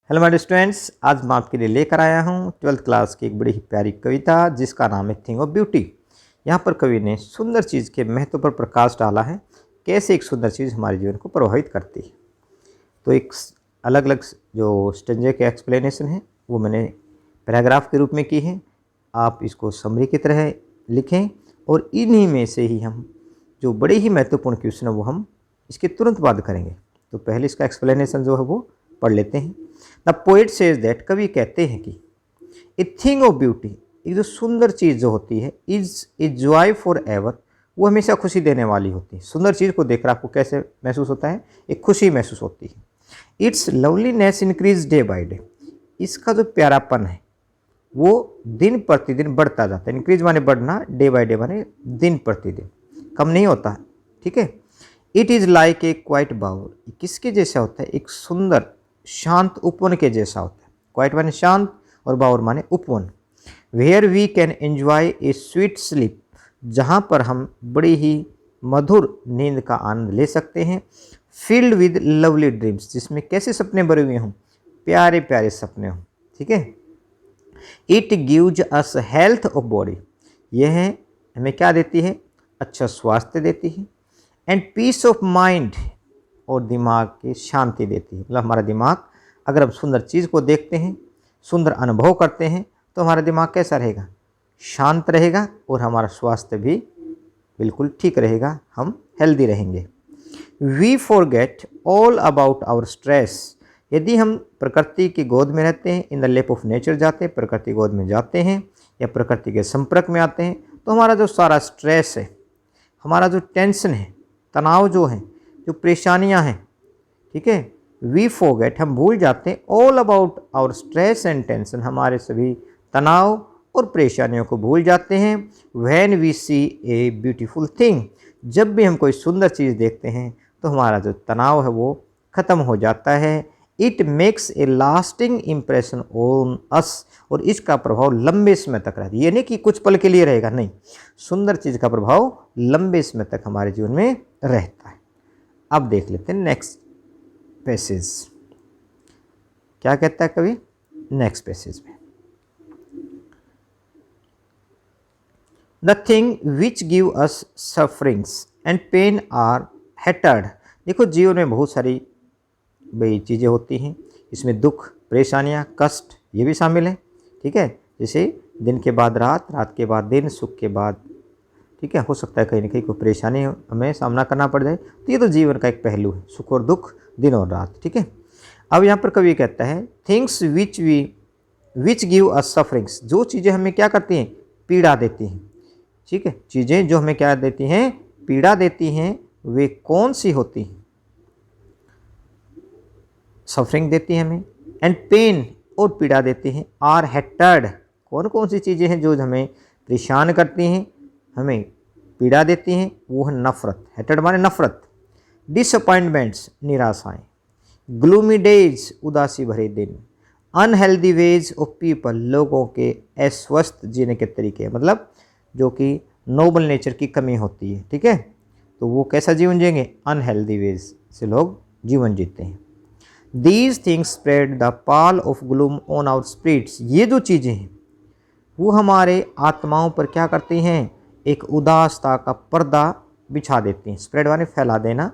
Hello my students, आज मैं आपके लिए लेकर आया हूँ 12th क्लास की एक बड़ी ही प्यारी कविता जिसका नाम है थिंग ऑफ ब्यूटी। यहाँ पर कवि ने सुंदर चीज़ के महत्व पर प्रकाश डाला है, कैसे एक सुंदर चीज़ हमारे जीवन को प्रभावित करती है। तो एक अलग अलग जो स्टेंजे के एक्सप्लेनेशन है वो मैंने पैराग्राफ के रूप में की है। आप इसको समरी की तरह लिखें और इन्हीं में से ही हम जो बड़े ही महत्वपूर्ण क्वेश्चन है वो हम इसके तुरंत बाद करेंगे। तो पहले इसका एक्सप्लेनेशन जो है वो पढ़ लेते हैं। द पोएट सेज दैट, कवि कहते हैं कि ए थिंग ऑफ ब्यूटी, एक जो सुंदर चीज़ जो होती है, is a joy for ever, वो हमेशा खुशी देने वाली होती है। सुंदर चीज़ को देखकर आपको कैसे महसूस होता है? एक खुशी महसूस होती है। It's loveliness increase day by day, इसका जो प्यारापन है वो दिन प्रतिदिन बढ़ता जाता है। इंक्रीज माने बढ़ना, डे बाय डे माने दिन प्रतिदिन, कम नहीं होता। ठीक है। It is like a quiet bower, किसके जैसा होता है? एक सुंदर शांत उपवन के जैसा होता है। क्वाइट माने शांत और बाउल माने उपवन। Where we can enjoy a sweet sleep, जहाँ पर हम बड़ी ही मधुर नींद का आनंद ले सकते हैं। फील्ड विद लवली ड्रीम्स, जिसमें कैसे सपने भरे हुए हों? प्यारे प्यारे सपने हों। ठीक है। It gives us health of body, यह हमें क्या देती है? अच्छा स्वास्थ्य देती है। एंड पीस ऑफ माइंड, और दिमाग की शांति देती है। मतलब हमारा दिमाग, अगर हम सुंदर चीज़ को देखते हैं, सुंदर अनुभव करते हैं, तो हमारा दिमाग कैसा रहेगा? शांत रहेगा और हमारा स्वास्थ्य भी बिल्कुल ठीक रहेगा, हम हेल्दी रहेंगे। We forget all about our stress, यदि हम प्रकृति की गोद में रहते हैं, in the lap of nature जाते हैं, प्रकृति गोद में जाते हैं या प्रकृति के संपर्क में आते हैं, तो हमारा जो सारा स्ट्रेस है, हमारा जो टेंशन है, तनाव जो है, जो परेशानियां हैं, ठीक है, वी फॉरगेट, हम भूल जाते हैं all about our stress and tension, हमारे सभी तनाव और परेशानियों को भूल जाते हैं। When we see a beautiful thing, जब भी हम कोई सुंदर चीज़ देखते हैं तो हमारा जो तनाव है वो ख़त्म हो जाता है। It makes a lasting impression on us, और इसका प्रभाव लंबे समय तक रहता है। ये नहीं कि कुछ पल के लिए रहेगा, नहीं, सुंदर चीज़ का प्रभाव लंबे समय तक हमारे जीवन में रहता है। अब देख लेते हैं नेक्स्ट पैसेज, क्या कहता है कवि नेक्स्ट पैसेज में। The thing which give us sufferings and pain are hatred, देखो जीवन में बहुत सारी भाई चीज़ें होती हैं, इसमें दुख, परेशानियां, कष्ट ये भी शामिल है। ठीक है। जैसे दिन के बाद रात, रात के बाद दिन, सुख के बाद, ठीक है, हो सकता है कहीं ना कहीं कोई परेशानी हमें सामना करना पड़ जाए, तो ये तो जीवन का एक पहलू है, सुख और दुख, दिन और रात। ठीक है। अब यहाँ पर कवि कहता है things which give us sufferings, जो चीज़ें हमें क्या करती हैं? पीड़ा देती हैं। ठीक है। चीज़ें जो हमें क्या देती हैं? पीड़ा देती हैं। वे कौन सी होती हैं? सफरिंग देती हैं हमें, एंड पेन, और पीड़ा देती हैं। आर हेटर्ड, कौन कौन सी चीज़ें हैं जो हमें परेशान करती हैं, हमें पीड़ा देती हैं? वो है नफ़रत, हेटेड माने नफ़रत। डिसअपॉइंटमेंट्स, निराशाएं। ग्लूमी डेज, उदासी भरे दिन। अनहेल्दी वेज ऑफ पीपल, लोगों के अस्वस्थ जीने के तरीके, मतलब जो कि नोबल नेचर की कमी होती है। ठीक है। तो वो कैसा जीवन जिएंगे? अनहेल्दी वेज से लोग जीवन जीते हैं। These things spread the pall of gloom on our spirits, ये जो चीज़ें हैं वो हमारे आत्माओं पर क्या करती हैं? एक उदासता का पर्दा बिछा देती हैं। स्प्रेड माने फैला देना,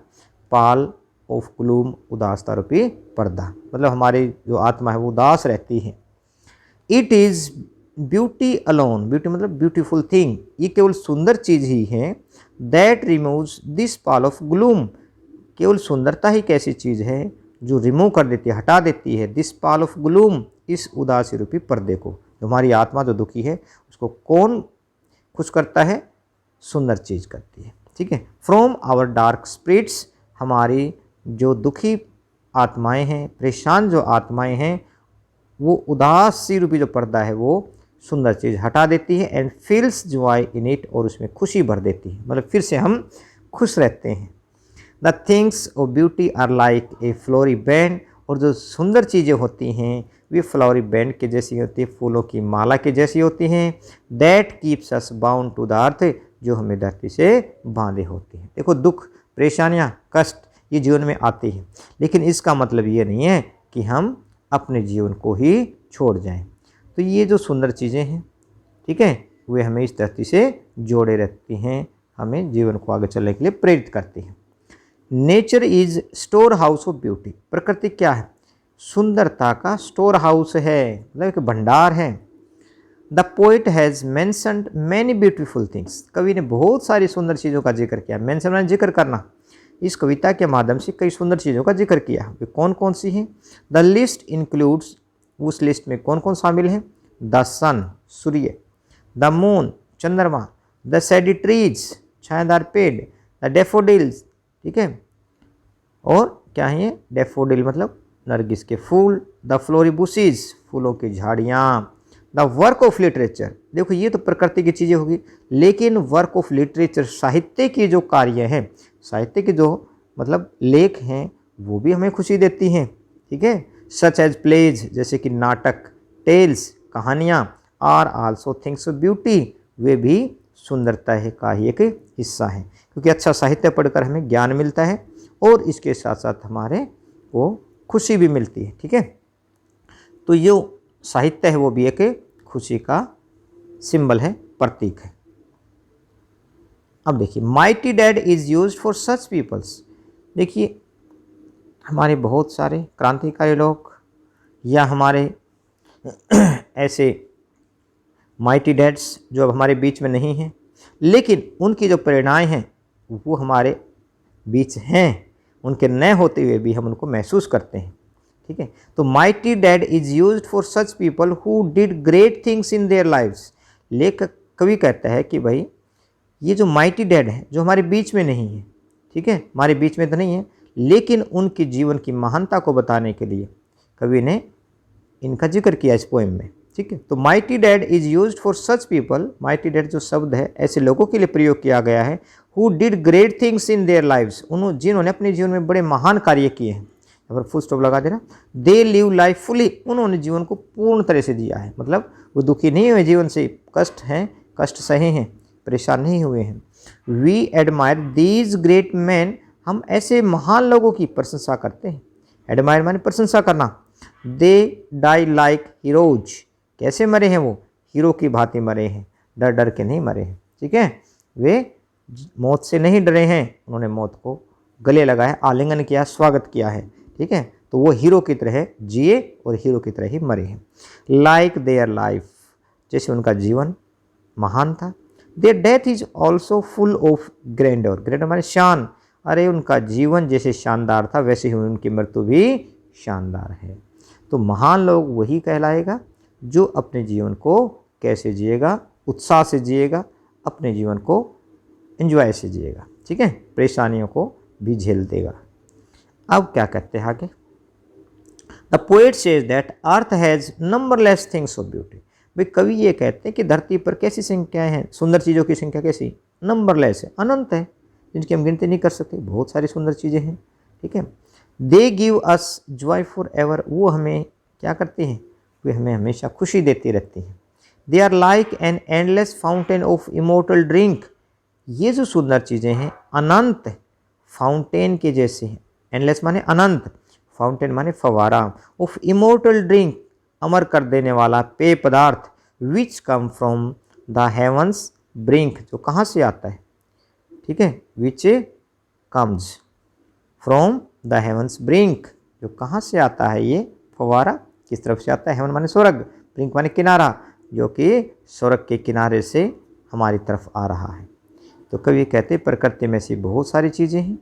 पाल ऑफ ग्लूम, उदासता रूपी पर्दा, मतलब हमारी जो आत्मा है वो उदास रहती है। It is beauty alone, beauty मतलब ब्यूटीफुल थिंग, ये केवल सुंदर चीज़ ही है। That removes this Pal of gloom, केवल सुंदरता ही कैसी चीज़ है जो रिमूव कर देती है, हटा देती है, दिस पाल ऑफ ग्लूम, इस उदासी रूपी पर्दे को। जो हमारी आत्मा जो दुखी है उसको कौन खुश करता है? सुंदर चीज़ करती है। ठीक है। फ्रॉम आवर डार्क स्पिरिट्स, हमारी जो दुखी आत्माएं हैं, परेशान जो आत्माएं हैं, वो उदासी रूपी जो पर्दा है वो सुंदर चीज़ हटा देती है। And feels joy in it, और उसमें खुशी भर देती है, मतलब फिर से हम खुश रहते हैं। The things of beauty are like a flowery band, और जो सुंदर चीज़ें होती हैं वे फ्लावरी बैंड के जैसी होती है, फूलों की माला के जैसी होती हैं। That keeps us bound to the earth, जो हमें धरती से बांधे होती हैं। देखो दुख, परेशानियाँ, कष्ट ये जीवन में आती हैं, लेकिन इसका मतलब ये नहीं है कि हम अपने जीवन को ही छोड़ जाएं। तो ये जो सुंदर चीज़ें हैं, ठीक है, वे हमें इस धरती से जोड़े रखती हैं, हमें जीवन को आगे चलने के लिए प्रेरित करती हैं। Nature is store house of beauty. प्रकृति क्या है? सुंदरता का स्टोर हाउस है, मतलब एक भंडार है। The poet has mentioned many beautiful things. कवि ने बहुत सारी सुंदर चीज़ों का जिक्र किया। मैंशन माने जिक्र करना। इस कविता के माध्यम से कई सुंदर चीज़ों का जिक्र किया। वे कौन कौन सी हैं? द लिस्ट इंक्लूड्स, उस लिस्ट में कौन कौन शामिल हैं? द सन, सूर्य, द मून, चंद्रमा, द शैडी ट्रीज, छायादार पेड़, द डेफोडिल्स, ठीक है, और क्या है ये? डेफोडिल मतलब नरगिस के फूल, द फ्लोरी बुशीज, फूलों की झाड़ियाँ, द वर्क ऑफ लिटरेचर। देखो ये तो प्रकृति की चीज़ें होगी, लेकिन वर्क ऑफ लिटरेचर, साहित्य की जो कार्य हैं, साहित्य के जो मतलब लेख हैं, वो भी हमें खुशी देती हैं, ठीक है। सच एज प्लेज, जैसे कि नाटक, टेल्स, कहानियाँ, are also things of beauty, वे भी सुंदरता है का ही एक हिस्सा है, क्योंकि अच्छा साहित्य पढ़कर हमें ज्ञान मिलता है और इसके साथ साथ हमारे को खुशी भी मिलती है, ठीक है। तो जो साहित्य है वो भी एक खुशी का सिंबल है, प्रतीक है। अब देखिए, mighty dead is used for such peoples. देखिए हमारे बहुत सारे क्रांतिकारी लोग या हमारे ऐसे माइटी डैड्स जो अब हमारे बीच में नहीं हैं, लेकिन उनकी जो प्रेरणाएं हैं वो हमारे बीच हैं, उनके न होते हुए भी हम उनको महसूस करते हैं, ठीक है। तो mighty dead is used for such people who did great things in their lives. लेखक कवि कहता है कि भाई ये जो माइटी डैड है, जो हमारे बीच में नहीं है, ठीक है, हमारे बीच में तो नहीं है, लेकिन उनके जीवन की महानता को बताने के लिए कवि ने इनका जिक्र किया इस पोएम में, ठीक है। तो mighty dead is used for such people, mighty dad जो शब्द है ऐसे लोगों के लिए प्रयोग किया गया है, who did great things in their lives, उन्होंने जिन्होंने अपने जीवन में बड़े महान कार्य किए हैं। यहाँ पर फुल स्टॉप लगा देना। दे लिव लाइफ फुली, उन्होंने जीवन को पूर्ण तरह से जिया है, मतलब वो दुखी नहीं हुए जीवन से, कष्ट हैं, कष्ट सहे हैं, परेशान नहीं हुए हैं। We admire these great man, हम ऐसे महान लोगों की प्रशंसा करते हैं। एडमायर माने प्रशंसा करना। दे डाई लाइक हीरोज, कैसे मरे हैं वो? हीरो की भांति मरे हैं, डर डर के नहीं मरे हैं, ठीक है। वे मौत से नहीं डरे हैं, उन्होंने मौत को गले लगाया, आलिंगन किया, स्वागत किया है, ठीक है। तो वो हीरो की तरह जिए और हीरो की तरह ही मरे हैं। लाइक देयर लाइफ, जैसे उनका जीवन महान था। Their death is also full of grandeur, grandeur माने शान, अरे उनका जीवन जैसे शानदार था वैसे ही उनकी मृत्यु भी शानदार है। तो महान लोग वही कहलाएगा जो अपने जीवन को कैसे जिएगा? उत्साह से जिएगा, अपने जीवन को एंजॉय से जिएगा, ठीक है, परेशानियों को भी झेल देगा। अब क्या कहते हैं आगे? The poet says that earth has numberless things of beauty. भाई कवि ये कहते हैं कि धरती पर कैसी संख्याएं हैं, सुंदर चीज़ों की संख्या कैसी? नंबरलेस है, अनंत है, जिनकी हम गिनती नहीं कर सकते, बहुत सारी सुंदर चीज़ें हैं, ठीक है। They give us Joy for ever, वो हमें क्या करती हैं? वे हमें हमेशा खुशी देती रहती हैं। They are like an endless fountain of immortal drink, ये जो सुंदर चीज़ें हैं अनंत फाउंटेन के जैसे हैं। एंडलेस माने अनंत, फाउंटेन माने फवारा, ऑफ इमोर्टल ड्रिंक, अमर कर देने वाला पेय पदार्थ, which come from the heavens brink, जो कहाँ से आता है, ठीक है, which comes from the heavens brink, जो कहाँ से आता है ये फवारा, किस तरफ से आता है? हेवन माने स्वर्ग, ब्रिंक माने किनारा, जो कि स्वर्ग के किनारे से हमारी तरफ आ रहा है। तो कवि कहते हैं प्रकृति में से बहुत सारी चीज़ें हैं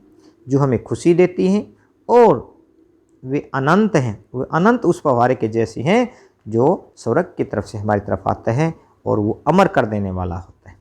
जो हमें खुशी देती हैं और वे अनंत हैं, वे अनंत उस फव्वारे के जैसी हैं जो स्वर्ग की तरफ से हमारी तरफ आते हैं और वो अमर कर देने वाला होता है।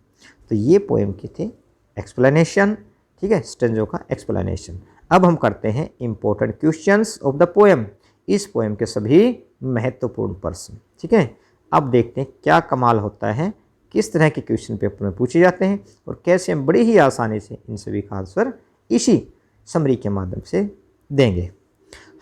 तो ये पोएम की थी एक्सप्लेनेशन, ठीक है, स्टेंजो का एक्सप्लेनेशन। अब हम करते हैं important questions of the poem, इस पोएम के सभी महत्वपूर्ण प्रश्न, ठीक है। अब देखते हैं क्या कमाल होता है, किस तरह के क्वेश्चन पेपर में पूछे जाते हैं और कैसे हम बड़ी ही आसानी से इन सभी का आंसर इसी समरी के माध्यम से देंगे।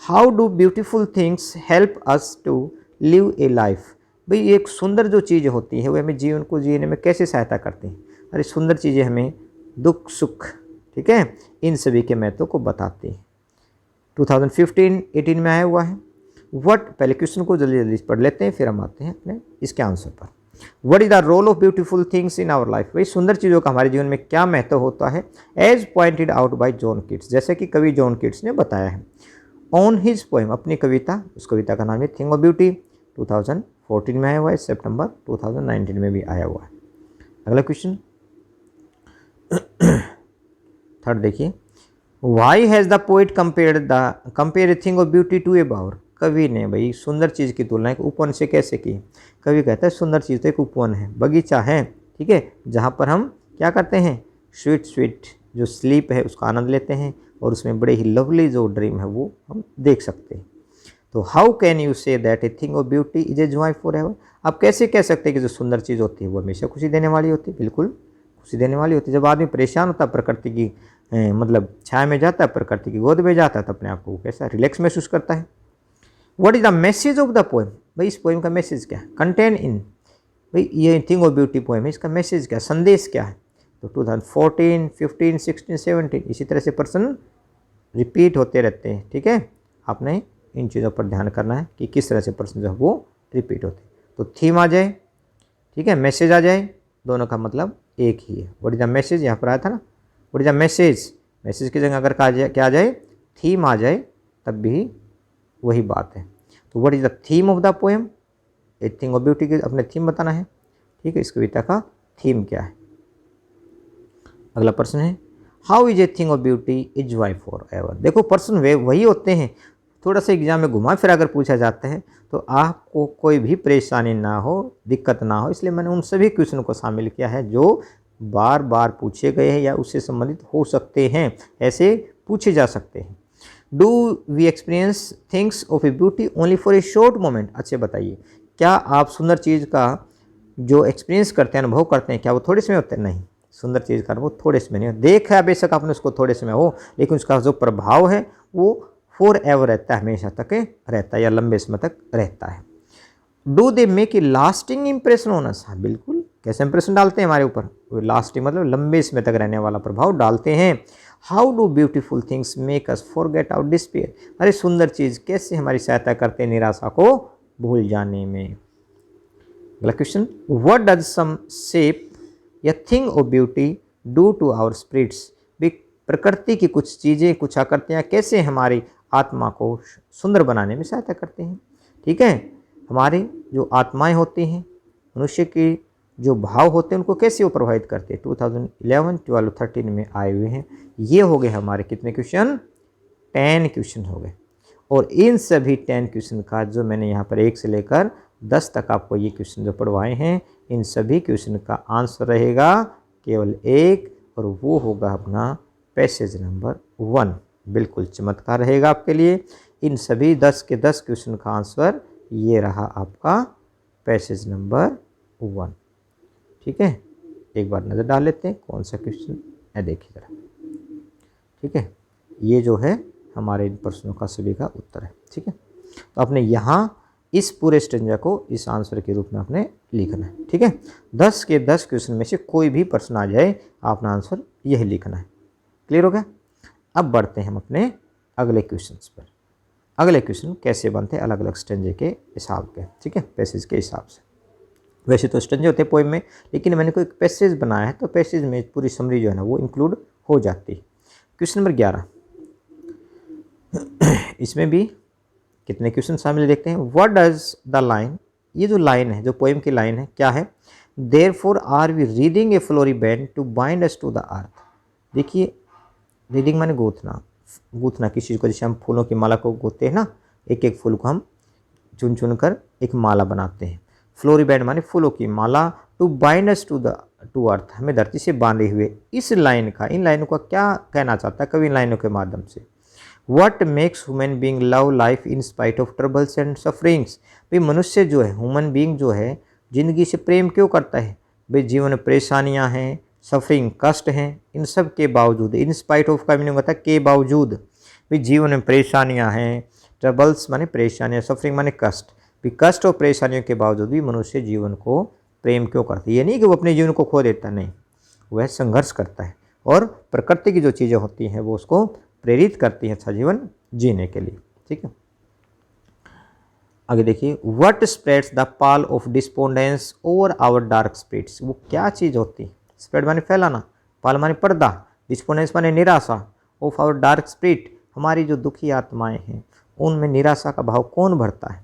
How do beautiful things help us to live a life. भाई एक सुंदर जो चीज़ होती है वो हमें जीवन को जीने में कैसे सहायता करती हैं? अरे सुंदर चीज़ें हमें दुख सुख, ठीक है, इन सभी के महत्व को बताती हैं। 2015-18 में आया हुआ है। व्हाट, पहले क्वेश्चन को जल्दी जल्दी पढ़ लेते हैं, फिर हम आते हैं अपने इसके आंसर पर। What is the role of beautiful things in our life, भाई सुंदर चीज़ों का हमारे जीवन में क्या महत्व होता है, as pointed out by John Keats, जैसे कि कवि जॉन कीट्स ने बताया है। ऑन हिज पोएम, अपनी कविता, उस कविता का नाम है थिंग ऑफ ब्यूटी, 2014 में आया हुआ है, सितंबर 2019 में भी आया हुआ है। अगला क्वेश्चन थर्ड देखिए, why has the poet compare thing of beauty to a bower, कवि ने भाई सुंदर चीज़ की तुलना एक उपवन से कैसे की। कवि कहता है सुंदर चीज़ तो एक उपवन है, बगीचा है, ठीक है, जहाँ पर हम क्या करते हैं, स्वीट स्वीट जो स्लीप है उसका आनंद लेते हैं, और उसमें बड़े ही लवली जो ड्रीम है वो हम देख सकते हैं। तो how can you say that A thing of beauty is a joy for ever, आप कैसे कह सकते हैं कि जो सुंदर चीज़ होती है वो हमेशा खुशी देने वाली होती है, बिल्कुल खुशी देने वाली होती है। जब आदमी परेशान होता है, प्रकृति की मतलब छाया में जाता है, प्रकृति की गोद में जाता है, तो अपने आप को कैसा रिलैक्स महसूस करता है। What is the message of the poem, भाई इस पोएम का मैसेज क्या है, कंटेन इन, भाई ये थिंग ऑफ ब्यूटी पोएम है, इसका मैसेज क्या, संदेश क्या है। तो 2014, 15, 16, 17 इसी तरह से प्रश्न रिपीट होते रहते हैं, ठीक है, आपने इन चीज़ों पर ध्यान करना है कि किस तरह से प्रश्न जो है वो रिपीट होते हैं। तो थीम आ जाए, ठीक है, मैसेज आ जाए, दोनों का मतलब एक ही है। व्हाट इज द मैसेज, यहाँ पर आया था ना, what is the message, message की जगह अगर कहा जाए क्या आ जाए, थीम आ जाए, तब भी वही बात है। तो what is the theme of the poem, A thing of beauty की अपने थीम बताना है, ठीक है, इस कविता का थीम क्या है। अगला प्रश्न है, how is a thing of beauty is Joy for ever, देखो प्रश्न वे वही होते हैं, थोड़ा सा एग्जाम में घुमा फिरा अगर पूछा जाता है तो आपको कोई भी परेशानी ना हो, दिक्कत ना हो, इसलिए मैंने उन सभी क्वेश्चन को शामिल किया है जो बार बार पूछे गए हैं या उससे संबंधित हो सकते हैं, ऐसे पूछे जा सकते हैं। Do we experience things of a beauty only for a short moment, अच्छे बताइए, क्या आप सुंदर चीज़ का जो एक्सपीरियंस करते हैं, अनुभव करते हैं, क्या वो थोड़े समय होते हैं, नहीं, सुंदर चीज़ का अनुभव थोड़े समय नहीं, देखा बेशक आपने उसको थोड़े समय हो, लेकिन उसका जो प्रभाव है वो फॉर एवर रहता है, हमेशा तक रहता है या लंबे समय तक रहता है। Do they make a lasting impression on us, हाँ बिल्कुल, कैसे इंप्रेशन डालते हैं हमारे ऊपर, लास्टिंग मतलब लंबे समय तक रहने वाला प्रभाव डालते हैं। How do beautiful things make us forget out despair, अरे सुंदर चीज़ कैसे हमारी सहायता करते हैं निराशा को भूल जाने में। अगला question, what does some shape या thing of beauty do to our spirits, प्रकृति की कुछ चीज़ें, कुछ आकृतियाँ कैसे हमारी आत्मा को सुंदर बनाने में सहायता करते हैं, ठीक है, हमारे जो आत्माएं होती हैं, मनुष्य के जो भाव होते हैं उनको कैसे वो प्रभावित करते हैं। 2011, 12, 13 में आए हुए हैं। ये हो गए हमारे कितने क्वेश्चन, 10 क्वेश्चन हो गए, और इन सभी 10 क्वेश्चन का जो मैंने यहाँ पर 1 से लेकर 10 तक आपको ये क्वेश्चन जो पढ़वाए हैं, इन सभी क्वेश्चन का आंसर रहेगा केवल एक, और वो होगा अपना पैसेज नंबर 1, बिल्कुल चमत्कार रहेगा आपके लिए। इन सभी 10 के 10 क्वेश्चन का आंसर ये रहा आपका पैसेज नंबर 1, ठीक है। एक बार नज़र डाल लेते हैं कौन सा क्वेश्चन है, देखिए ज़रा, ठीक है, ये जो है हमारे इन प्रश्नों का सभी का उत्तर है, ठीक है। तो आपने यहाँ इस पूरे स्टेंजा को इस आंसर के रूप में आपने लिखना है, ठीक है। 10 के 10 क्वेश्चन में से कोई भी प्रश्न आ जाए, आपने आंसर यही लिखना है। क्लियर हो गया। अब बढ़ते हैं हम अपने अगले क्वेश्चंस पर। अगले क्वेश्चन कैसे बनते हैं, अलग अलग स्टेंजे के हिसाब के, ठीक है, पैसेज के हिसाब से। वैसे तो स्टेंजे होते हैं पोएम में, लेकिन मैंने कोई पैसेज बनाया है तो पैसेज में पूरी समरी जो है ना वो इंक्लूड हो जाती है। क्वेश्चन नंबर 11, इसमें भी कितने क्वेश्चन शामिल देखते हैं। व्हाट डज द लाइन, ये जो लाइन है, जो पोएम की लाइन है, क्या है, therefore are we reading a flowery band to bind us to the earth. देखिए, रीडिंग माने गूंथना, गूंथना किसी चीज़ को, जैसे हम फूलों की माला को गूंथते हैं ना, एक एक फूल को हम चुन चुन कर एक माला बनाते हैं। फ्लोरी बैंड माने फूलों की माला, to bind us to earth, हमें धरती से बांधे हुए। इस लाइन का, इन लाइनों का क्या कहना चाहता है कवि इन लाइनों के माध्यम से। What makes human being love life in spite of troubles and sufferings, भाई मनुष्य जो है, ह्यूमन बीइंग जो है, जिंदगी से प्रेम क्यों करता है, भाई जीवन में परेशानियां हैं, सफरिंग कष्ट हैं, इन सब के बावजूद, इन स्पाइट ऑफ का मीनिंग होता है के बावजूद, भाई जीवन में परेशानियां हैं, ट्रबल्स माने परेशानियां, सफरिंग माने कष्ट, भाई कष्ट और परेशानियों के बावजूद भी मनुष्य जीवन को प्रेम क्यों करता है। ये नहीं कि वो अपने जीवन को खो देता, नहीं, वह संघर्ष करता है, और प्रकृति की जो चीज़ें होती हैं वो उसको प्रेरित करती हैं अच्छा जीवन जीने के लिए, ठीक है। आगे देखिए, what spreads the pall of despondence over our dark spirits. वो क्या चीज़ होती है? स्प्रेड माने फैलाना, पाल माने पर्दा, डिस्पोंडेंस माने निराशा, ऑफ आवर डार्क स्पिरिट हमारी जो दुखी आत्माएं हैं उनमें निराशा का भाव कौन भरता है?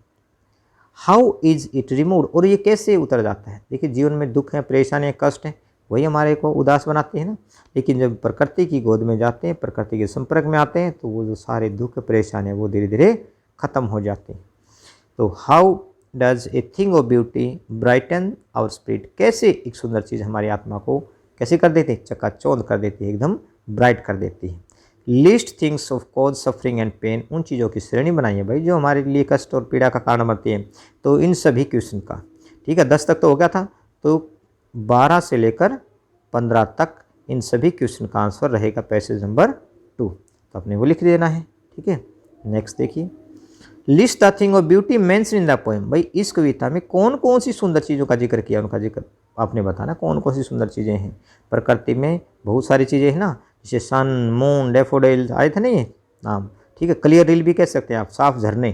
हाउ इज इट रिमूव्ड, और ये कैसे उतर जाता है? देखिए, जीवन में दुख है, परेशानी है, कष्ट है, वही हमारे को उदास बनाती है ना। लेकिन जब प्रकृति की गोद में जाते हैं, प्रकृति के संपर्क में आते हैं, तो वो जो सारे दुख परेशानी है वो धीरे धीरे खत्म हो जाते हैं। तो how does a thing of beauty brighten our spirit, कैसे एक सुंदर चीज़ हमारी आत्मा को कैसे कर देती है? चकाचौंध कर देती है, एकदम ब्राइट कर देती है। List things of cause suffering and pain, उन चीज़ों की श्रेणी बनाई है भाई जो हमारे लिए कष्ट और पीड़ा का कारण बनती है। तो इन सभी क्वेश्चन का, ठीक है, 10 तक तो हो गया था, तो 12 से लेकर 15 तक इन सभी क्वेश्चन का आंसर रहेगा पैसेज नंबर 2। तो आपने वो लिख देना है, ठीक है। नेक्स्ट देखिए, list the thing of beauty mention in the poem. भाई इस कविता में कौन कौन सी सुंदर चीज़ों का जिक्र किया, उनका जिक्र आपने बताना, कौन कौन सी सुंदर चीज़ें हैं। प्रकृति में बहुत सारी चीज़ें हैं ना, जैसे सन, मून, डेफोडिल्स आए थे नहीं ये नाम, ठीक है। क्लियर रिल भी कह सकते हैं आप, साफ झरने,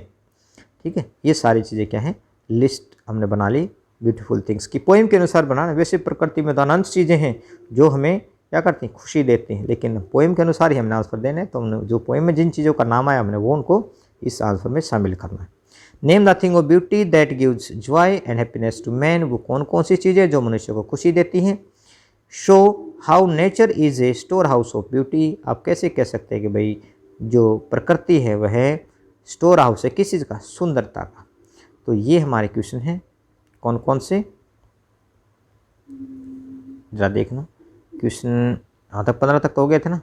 ठीक है। ये सारी चीज़ें क्या हैं, लिस्ट हमने बना ली ब्यूटीफुल थिंग्स की, पोएम के अनुसार बनाना। वैसे प्रकृति में तो अनंत चीज़ें हैं जो हमें क्या करती हैं, खुशी देती हैं, लेकिन पोएम के अनुसार ही हमने आंसर देना है। तो हमने जो पोएम में जिन चीज़ों का नाम आया हमने वो उनको इस आंसर में शामिल करना है। Name the thing of beauty that gives joy and happiness to man, वो कौन कौन सी चीज़ें जो मनुष्य को खुशी देती हैं। Show how nature is a store house of beauty, आप कैसे कह सकते हैं कि भाई जो प्रकृति है वह स्टोर हाउस है किस चीज़ का, सुंदरता का। तो ये हमारे क्वेश्चन हैं कौन कौन से, जरा देखना क्वेश्चन। हाँ तक 15 तक तो हो गए थे ना।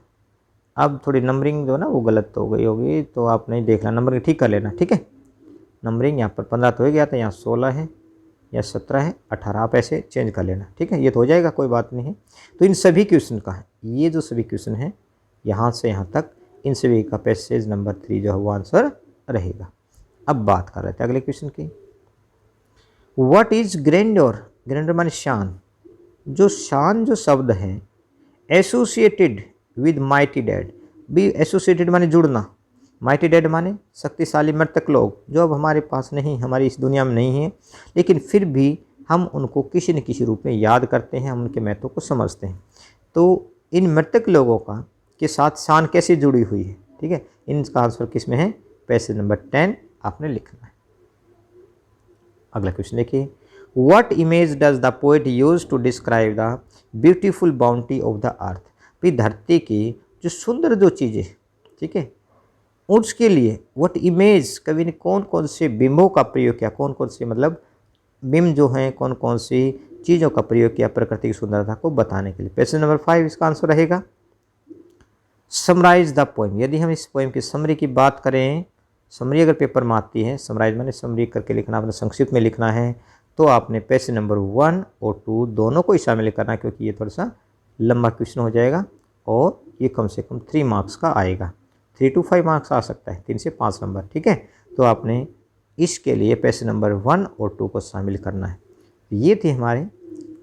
अब थोड़ी नंबरिंग जो है ना वो गलत हो गई होगी, तो आप नहीं देखना, नंबरिंग ठीक कर लेना, ठीक है। नंबरिंग यहाँ पर 15 तो हो गया था, यहाँ 16 है या 17 है, 18 आप ऐसे चेंज कर लेना, ठीक है। ये तो हो जाएगा, कोई बात नहीं है। तो इन सभी क्वेश्चन का है, ये जो सभी क्वेश्चन हैं यहाँ से यहाँ तक, इन सभी का पैसेज नंबर 3 जो है वो आंसर रहेगा। अब बात कर रहे थे अगले क्वेश्चन की, व्हाट इज ग्रैंडोर, ग्रैंडोर माने शान, जो शान जो शब्द है एसोसिएटेड विद माइटी डेड, भी एसोसिएटेड माने जुड़ना, माइटी डेड माने शक्तिशाली मृतक लोग जो अब हमारे पास नहीं, हमारी इस दुनिया में नहीं है, लेकिन फिर भी हम उनको किसी न किसी रूप में याद करते हैं, हम उनके महत्व को समझते हैं। तो इन मृतक लोगों का के साथ शान कैसे जुड़ी हुई है, ठीक है। इनका आंसर किस में है, पैसेज नंबर 10 आपने लिखना है। अगला क्वेश्चन देखिए, what image does the poet use to describe the beautiful bounty of the earth, भी धरती की जो सुंदर जो चीज़ें, ठीक है, उसके लिए व्हाट इमेज कवि ने कौन कौन से बिंबों का प्रयोग किया, कौन कौन से मतलब बिंब जो हैं, कौन कौन सी चीज़ों का प्रयोग किया प्रकृति की सुंदरता को बताने के लिए। पैसेज नंबर 5 इसका आंसर रहेगा। समराइज द पोएम, यदि हम इस पोएम की समरी की बात करें, समरी अगर पेपर में आती है, समराइज मैंने समरी करके लिखना, अपने संक्षिप्त में लिखना है, तो आपने पैसेज नंबर 1 और 2 दोनों को ही शामिल करना, क्योंकि ये थोड़ा सा लंबा क्वेश्चन हो जाएगा और ये कम से कम 3 मार्क्स का आएगा, 3 to 5 मार्क्स आ सकता है, 3 से 5 नंबर, ठीक है। तो आपने इसके लिए पैसेज नंबर 1 और 2 को शामिल करना है। ये थी हमारी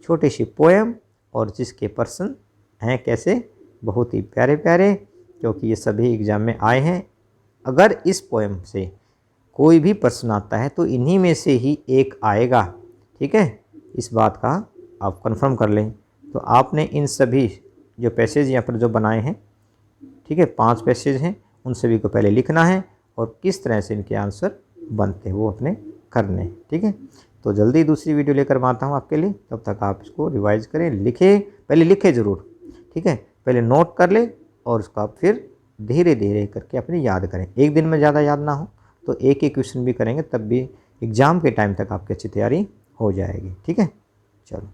छोटी सी पोएम, और जिसके प्रश्न हैं कैसे, बहुत ही प्यारे प्यारे, क्योंकि ये सभी एग्जाम में आए हैं। अगर इस पोएम से कोई भी प्रश्न आता है तो इन्हीं में से ही एक आएगा, ठीक है, इस बात का आप कंफर्म कर लें। तो आपने इन सभी जो पैसेज यहाँ पर जो बनाए हैं, ठीक है, 5 पैसेज हैं, उन सभी को पहले लिखना है और किस तरह से इनके आंसर बनते हैं वो अपने करने हैं, ठीक है। तो जल्दी दूसरी वीडियो लेकर आता हूँ आपके लिए, तब तक आप इसको रिवाइज करें, लिखें, पहले लिखें ज़रूर, ठीक है, पहले नोट कर ले और उसका फिर धीरे धीरे करके अपनी याद करें। एक दिन में ज़्यादा याद ना हो तो एक एक क्वेश्चन भी करेंगे, तब भी एग्ज़ाम के टाइम तक आपकी अच्छी तैयारी हो जाएगी, ठीक है। चलो।